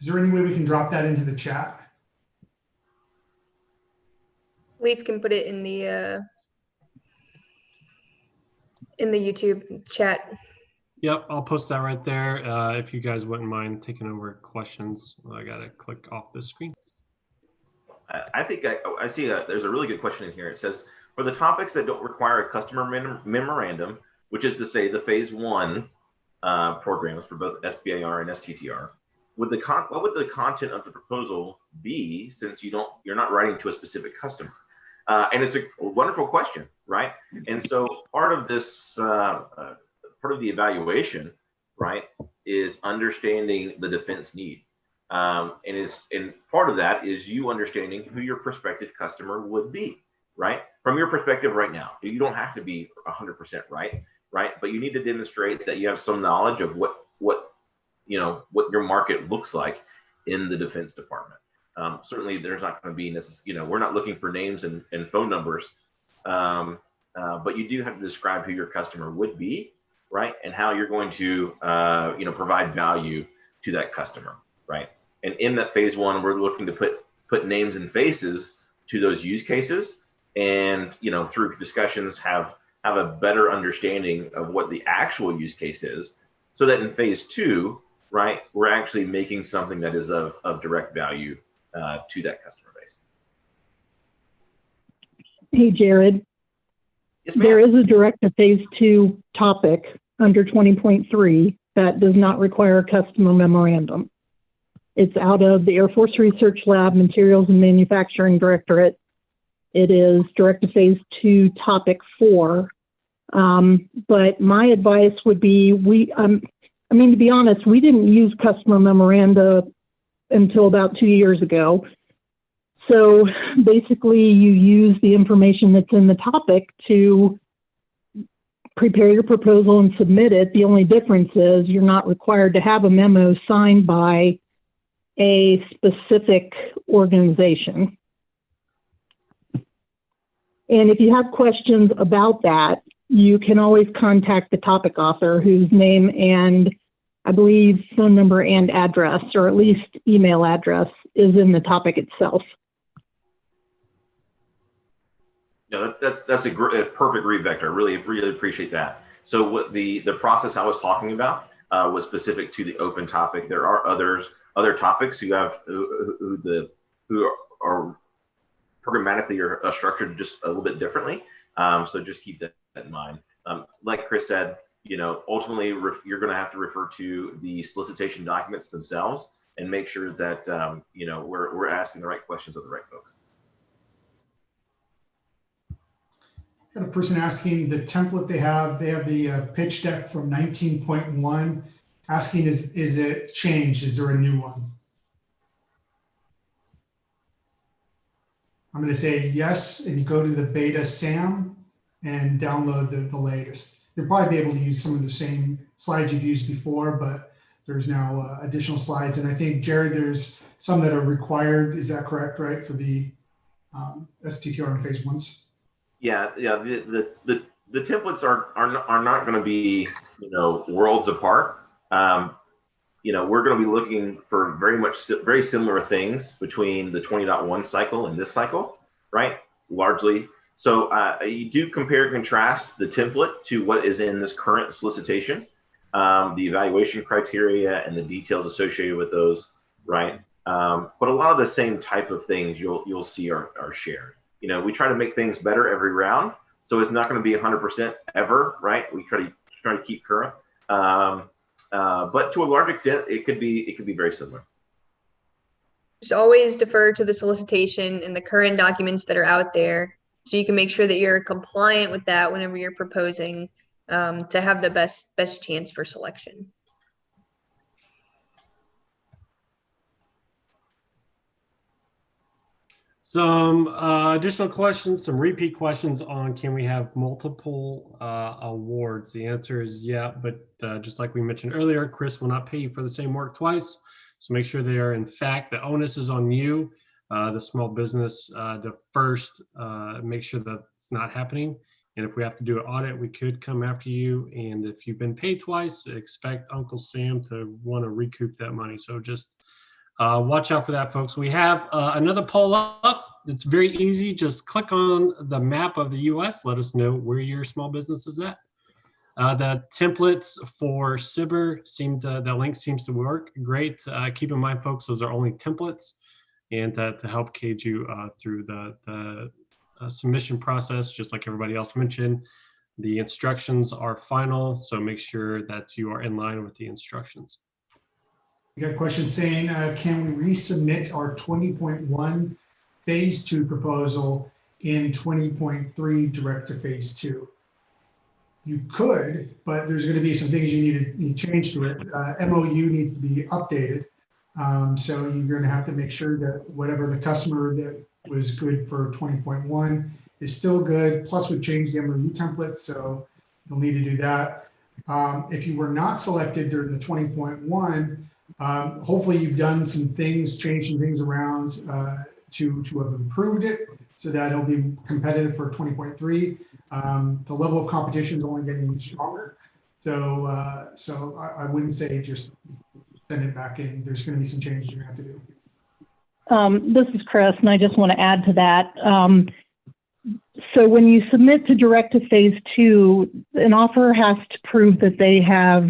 [SPEAKER 3] Is there any way we can drop that into the chat?
[SPEAKER 1] Leif can put it in the YouTube chat.
[SPEAKER 2] Yep, I'll post that right there. If you guys wouldn't mind taking over questions, I gotta click off this screen.
[SPEAKER 4] I think I see there's a really good question in here. It says, for the topics that don't require a customer memorandum, which is to say the phase 1 programs for both SBIR and STTR, what would the content of the proposal be, since you're not writing to a specific customer? And it's a wonderful question, right? And so part of this, part of the evaluation, right, is understanding the defense need. And part of that is you understanding who your prospective customer would be, right? From your perspective right now, you don't have to be 100% right? But you need to demonstrate that you have some knowledge of what your market looks like in the Defense Department. Certainly there's not going to be we're not looking for names and phone numbers, but you do have to describe who your customer would be, right? And how you're going to, provide value to that customer, right? And in that phase 1, we're looking to put names and faces to those use cases, and, through discussions have a better understanding of what the actual use case is, so that in phase 2, right, we're actually making something that is of direct value to that customer base.
[SPEAKER 5] Hey, Jared.
[SPEAKER 4] Yes, ma'am.
[SPEAKER 5] There is a direct to phase 2 topic under 20.3 that does not require a customer memorandum. It's out of the Air Force Research Lab Materials and Manufacturing Directorate. It is direct to phase 2, topic 4. But my advice would be, to be honest, we didn't use customer memoranda until about 2 years ago. So basically you use the information that's in the topic to prepare your proposal and submit it. The only difference is you're not required to have a memo signed by a specific organization. And if you have questions about that, you can always contact the topic author, whose name and I believe phone number and address, or at least email address, is in the topic itself.
[SPEAKER 4] No, that's a perfect read vector. Really appreciate that. So what the process I was talking about was specific to the open topic. There are other topics who are programmatically are structured just a little bit differently. So just keep that in mind. Like Chris said, ultimately you're going to have to refer to the solicitation documents themselves and make sure that we're asking the right questions of the right folks.
[SPEAKER 3] Got a person asking the template they have the pitch deck from 19.1, asking is it changed? Is there a new one? I'm going to say yes, and you go to the beta SAM and download the latest. You'll probably be able to use some of the same slides you've used before, but there's now additional slides. And I think, Jared, there's some that are required. Is that correct, right, for the STTR and phase 1s? Yeah. The templates are not going to be worlds apart. We're going to be looking for very similar things between the 20.1 cycle and this cycle, right? Largely. So you do compare and contrast the template to what is in this current solicitation, the evaluation criteria and the details associated with those, right? But a lot of the same type of things you'll see are shared. We try to make things better every round, so it's not going to be 100% ever, right? We try to keep current. But to a large extent, it could be very similar.
[SPEAKER 1] Just always defer to the solicitation and the current documents that are out there, so you can make sure that you're compliant with that whenever you're proposing, to have the best chance for selection.
[SPEAKER 2] Some additional questions, some repeat questions on can we have multiple awards? The answer is yeah, but just like we mentioned earlier, Chris will not pay you for the same work twice. So make sure they are, in fact, the onus is on you, the small business, to first make sure that it's not happening. And if we have to do an audit, we could come after you. And if you've been paid twice, expect Uncle Sam to want to recoup that money. So just watch out for that, folks. We have another poll up. It's very easy. Just click on the map of the US. Let us know where your small business is at. The templates for SBIR that link seems to work great. Keep in mind, folks, those are only templates, and to help gauge you through the submission process, just like everybody else mentioned, the instructions are final. So make sure that you are in line with the instructions.
[SPEAKER 3] We got a question saying, can we resubmit our 20.1 phase 2 proposal in 20.3 direct to phase 2? You could, but there's going to be some things you need to change to it. MOU needs to be updated. So you're going to have to make sure that whatever the customer that was good for 20.1 is still good. Plus, we've changed the MOU template, so you'll need to do that. If you were not selected during the 20.1, hopefully you've done some things, changed some things around to have improved it so that it'll be competitive for 20.3. The level of competition is only getting stronger. So I wouldn't say just send it back in. There's going to be some changes you're going to have to do.
[SPEAKER 5] This is Chris, and I just want to add to that. So when you submit to direct to phase 2, an offeror has to prove that they have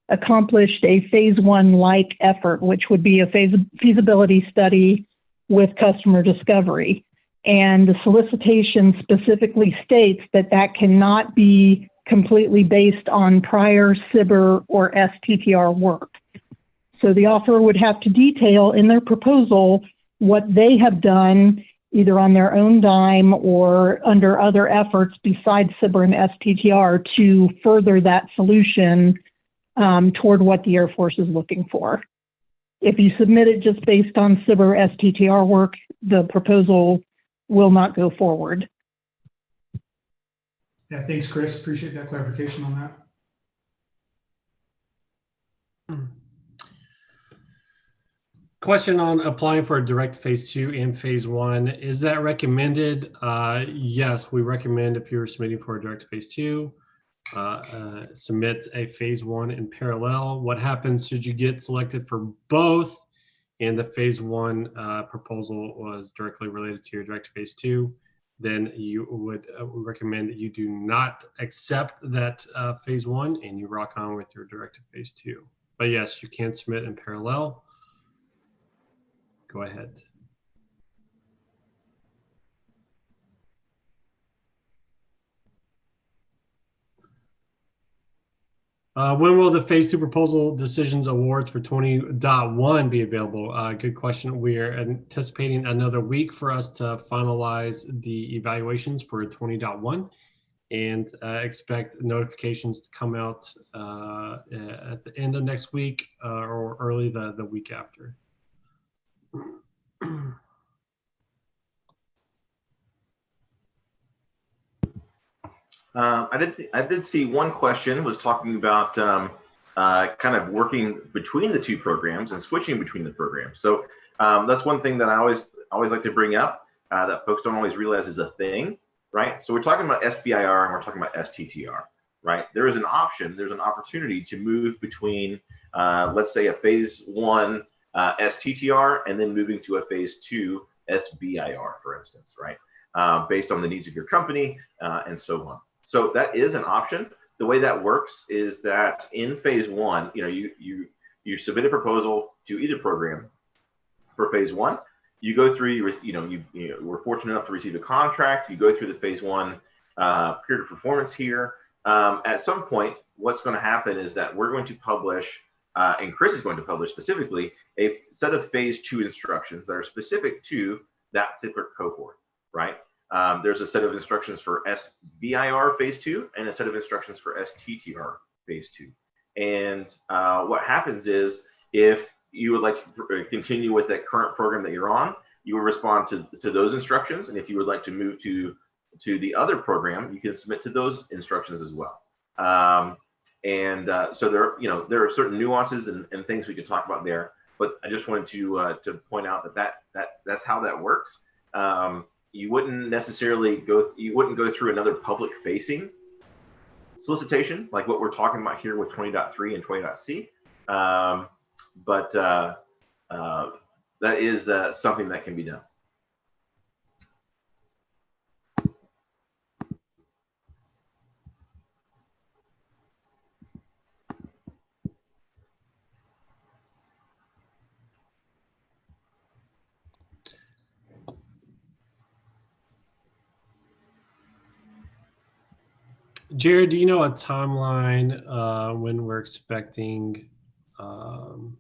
[SPEAKER 5] accomplished a phase 1 like effort, which would be a feasibility study with customer discovery. And the solicitation specifically states that that cannot be completely based on prior SBIR or STTR work. So the offeror would have to detail in their proposal what they have done either on their own dime or under other efforts besides SBIR and STTR to further that solution toward what the Air Force is looking for. If you submit it just based on SBIR STTR work, the proposal will not go forward.
[SPEAKER 3] Yeah, thanks, Chris. Appreciate that clarification on that.
[SPEAKER 2] Question on applying for a direct phase 2 and phase 1. Is that recommended? Yes, we recommend if you're submitting for a direct phase 2, submit a phase 1 in parallel. What happens should you get selected for both and the phase 1 proposal was directly related to your direct phase 2? Then you would recommend that you do not accept that phase 1 and you rock on with your directed phase 2. But yes, you can submit in parallel. Go ahead. When will the phase 2 proposal decisions awards for 20.1 be available? Good question. We are anticipating another week for us to finalize the evaluations for 20.1 and expect notifications to come out at the end of next week or early the week after.
[SPEAKER 4] I did see one question was talking about kind of working between the two programs and switching between the programs. So that's one thing that I always like to bring up that folks don't always realize is a thing, right? So we're talking about SBIR and we're talking about STTR, right? There is an option, there's an opportunity to move between, let's say, a phase 1 STTR and then moving to a phase 2 SBIR, for instance, right? Based on the needs of your company and so on. So that is an option. The way that works is that in phase 1, you submit a proposal to either program for phase 1. You go through, we're fortunate enough to receive a contract. You go through the phase 1 period of performance here. At some point, what's going to happen is that we're going to publish, and Chris is going to publish specifically, a set of phase 2 instructions that are specific to that particular cohort, right? There's a set of instructions for SBIR phase 2 and a set of instructions for STTR phase 2. And what happens is if you would like to continue with that current program that you're on, you will respond to those instructions. And if you would like to move to the other program, you can submit to those instructions as well. So there are certain nuances and things we could talk about there. But I just wanted to point out that's how that works. You wouldn't necessarily go through another public facing solicitation like what we're talking about here with 20.3 and 20.c. But that is something that can be done.
[SPEAKER 2] Jared, do you know a timeline when we're expecting? Well,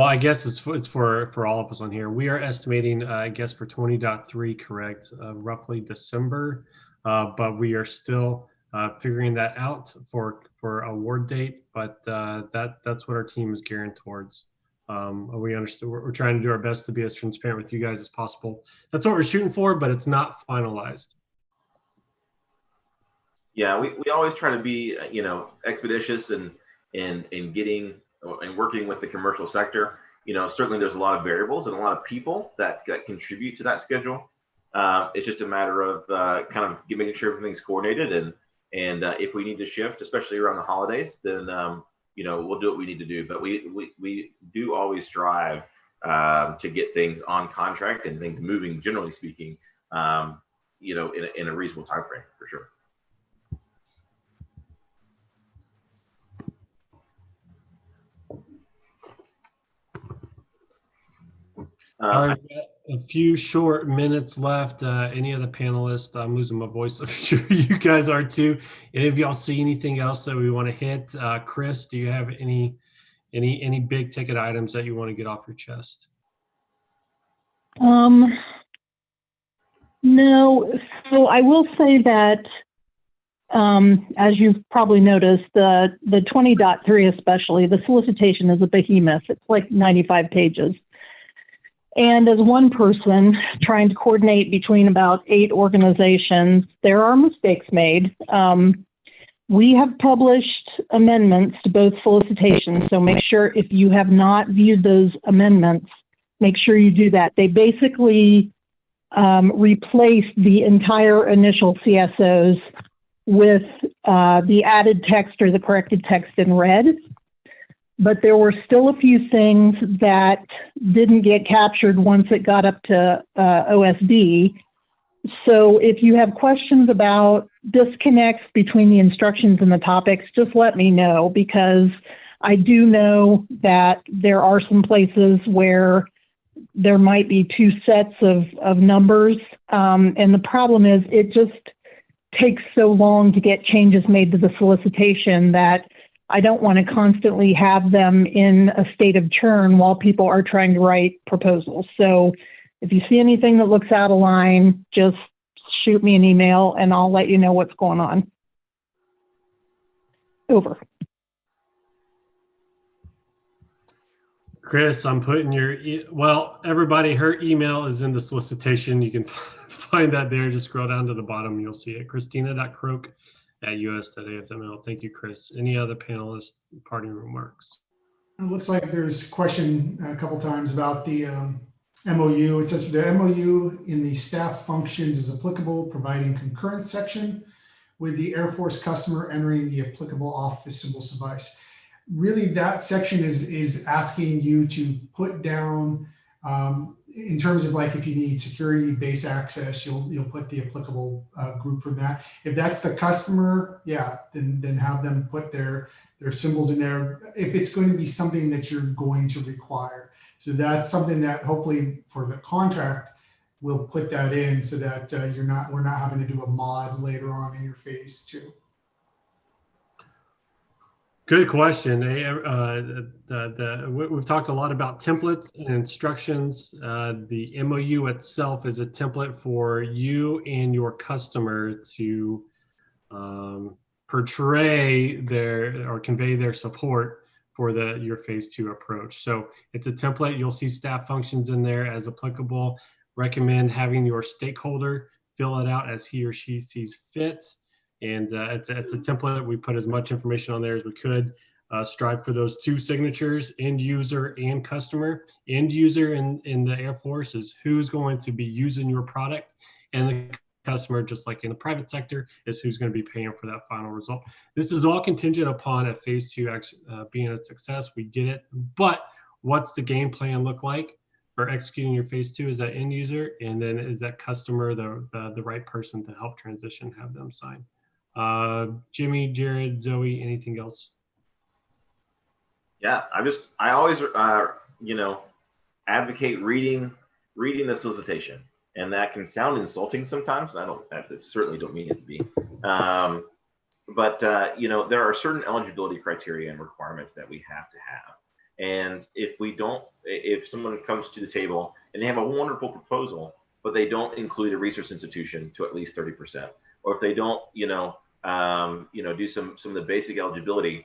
[SPEAKER 2] I guess it's for all of us on here. We are estimating, I guess, for 20.3, correct, roughly December, but we are still figuring that out for award date. But that's what our team is gearing towards. We understand we're trying to do our best to be as transparent with you guys as possible. That's what we're shooting for, but it's not finalized.
[SPEAKER 4] Yeah, we always try to be, expeditious and getting and working with the commercial sector. Certainly there's a lot of variables and a lot of people that contribute to that schedule. It's just a matter of kind of making sure everything's coordinated and if we need to shift, especially around the holidays, then we'll do what we need to do. But we do always strive to get things on contract and things moving, generally speaking, in a reasonable time frame for sure.
[SPEAKER 2] All right, we've got a few short minutes left. Any of the panelists, I'm losing my voice. I'm sure you guys are too. Any of y'all see anything else that we want to hit? Chris, do you have any big ticket items that you want to get off your chest?
[SPEAKER 5] No, so I will say that, as you've probably noticed, the 20.3 especially, the solicitation is a behemoth. It's like 95 pages. And as one person trying to coordinate between about 8 organizations, there are mistakes made. We have published amendments to both solicitations, so make sure if you have not viewed those amendments, make sure you do that. They basically replace the entire initial CSOs with the added text or the corrected text in red. But there were still a few things that didn't get captured once it got up to OSD. So if you have questions about disconnects between the instructions and the topics, just let me know, because I do know that there are some places where there might be 2 sets of numbers. And the problem is it just takes so long to get changes made to the solicitation that I don't want to constantly have them in a state of churn while people are trying to write proposals. So if you see anything that looks out of line, just shoot me an email and I'll let you know what's going on. Over.
[SPEAKER 2] Chris, I'm putting your, well, everybody, her email is in the solicitation. You can find that there. Just scroll down to the bottom. You'll see it. Christina.croak@us.afml. Thank you, Chris. Any other panelists, parting remarks?
[SPEAKER 3] It looks like there's a question a couple times about the MOU. It says the MOU in the staff functions is applicable, providing concurrent section with the Air Force customer entering the applicable office symbol suffice. Really, that section is asking you to put down, in terms of like if you need security base access, you'll put the applicable group from that. If that's the customer, yeah, then have them put their symbols in there. If it's going to be something that you're going to require, so that's something that hopefully for the contract we'll put that in so that we're not having to do a mod later on in your phase 2.
[SPEAKER 2] Good question. We've talked a lot about templates and instructions. The MOU itself is a template for you and your customer to portray or convey their support for your phase 2 approach. So it's a template. You'll see staff functions in there as applicable. Recommend having your stakeholder fill it out as he or she sees fit. And it's a template. We put as much information on there as we could. Strive for those 2 signatures, end user and customer. End user in the Air Force is who's going to be using your product, and the customer, just like in the private sector, is who's going to be paying for that final result. This is all contingent upon a phase 2 being a success. We get it, but what's the game plan look like for executing your phase 2? Is that end user, and then is that customer the right person to help transition, have them sign? Jimmy, Jared, Zoe, anything else?
[SPEAKER 4] Yeah, I always advocate reading the solicitation, and that can sound insulting sometimes. I certainly don't mean it to be, but there are certain eligibility criteria and requirements that we have to have, and if someone comes to the table and they have a wonderful proposal, but they don't include a research institution to at least 30%, or if they don't do some of the basic eligibility,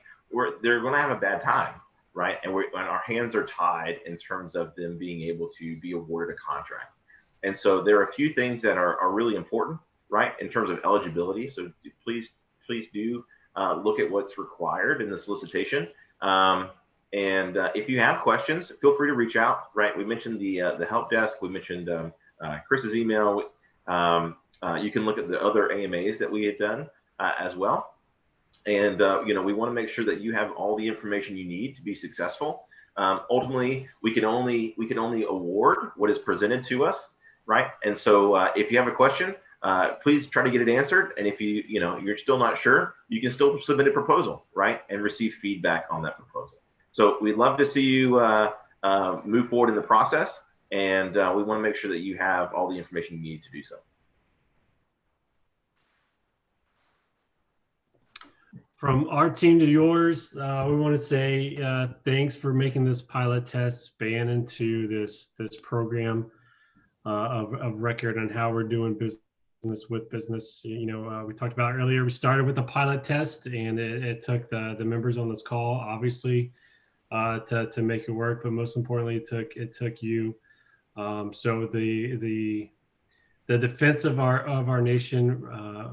[SPEAKER 4] they're going to have a bad time, right? And our hands are tied in terms of them being able to be awarded a contract. And so there are a few things that are really important, right, in terms of eligibility. So please do look at what's required in the solicitation. And if you have questions, feel free to reach out, right? We mentioned the help desk. We mentioned Chris's email. You can look at the other AMAs that we had done as well. And we want to make sure that you have all the information you need to be successful. Ultimately, we can only award what is presented to us, right? And so if you have a question, please try to get it answered. And if you're still not sure, you can still submit a proposal, right, and receive feedback on that proposal. So we'd love to see you move forward in the process, and we want to make sure that you have all the information you need to do so.
[SPEAKER 2] From our team to yours, we want to say thanks for making this pilot test span into this program. of record on how we're doing business with business. You know, we talked about earlier, we started with a pilot test, and it took the members on this call, obviously, to make it work, but most importantly, it took you. So the defense of our nation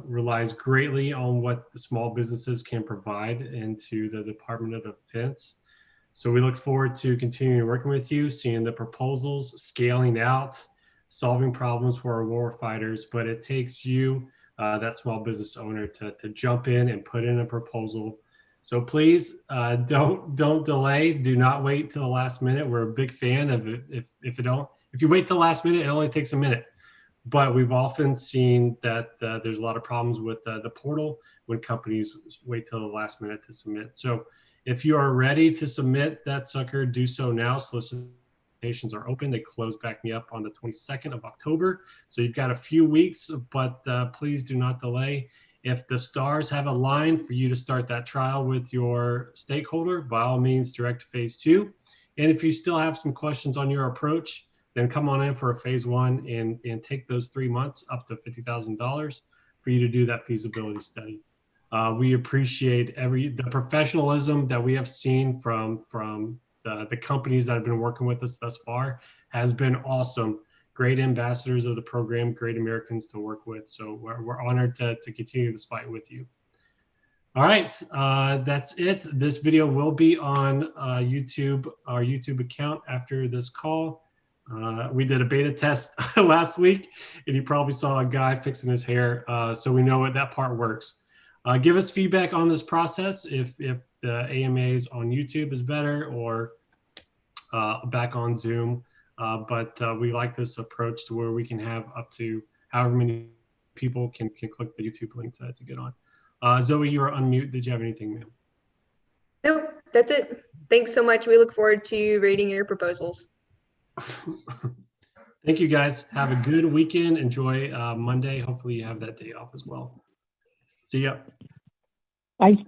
[SPEAKER 2] relies greatly on what the small businesses can provide into the Department of Defense. So we look forward to continuing working with you, seeing the proposals, scaling out, solving problems for our war fighters. But it takes you, that small business owner, to jump in and put in a proposal. So please don't delay. Do not wait till the last minute. We're a big fan of it. If you wait till the last minute, it only takes a minute. But we've often seen that there's a lot of problems with the portal when companies wait till the last minute to submit. So if you are ready to submit that sucker, do so now. Solicitations are open. They close back me up on the 22nd of October. So you've got a few weeks, but please do not delay. If the stars have aligned for you to start that trial with your stakeholder, by all means, direct to phase 2. And if you still have some questions on your approach, then come on in for a phase 1 and take those 3 months up to $50,000 for you to do that feasibility study. We appreciate the professionalism that we have seen from the companies that have been working with us thus far has been awesome. Great ambassadors of the program, great Americans to work with. So we're honored to continue this fight with you. All right, that's it. This video will be on YouTube, our YouTube account after this call. We did a beta test last week, and you probably saw a guy fixing his hair. So we know that part works. Give us feedback on this process if the AMAs on YouTube is better or back on Zoom. But we like this approach to where we can have up to however many people can click the YouTube link to get on. Zoe, you are unmute. Did you have anything, ma'am?
[SPEAKER 1] Nope, that's it. Thanks so much. We look forward to reading your proposals.
[SPEAKER 2] Thank you, guys. Have a good weekend. Enjoy Monday. Hopefully you have that day off as well. See ya.
[SPEAKER 5] Bye.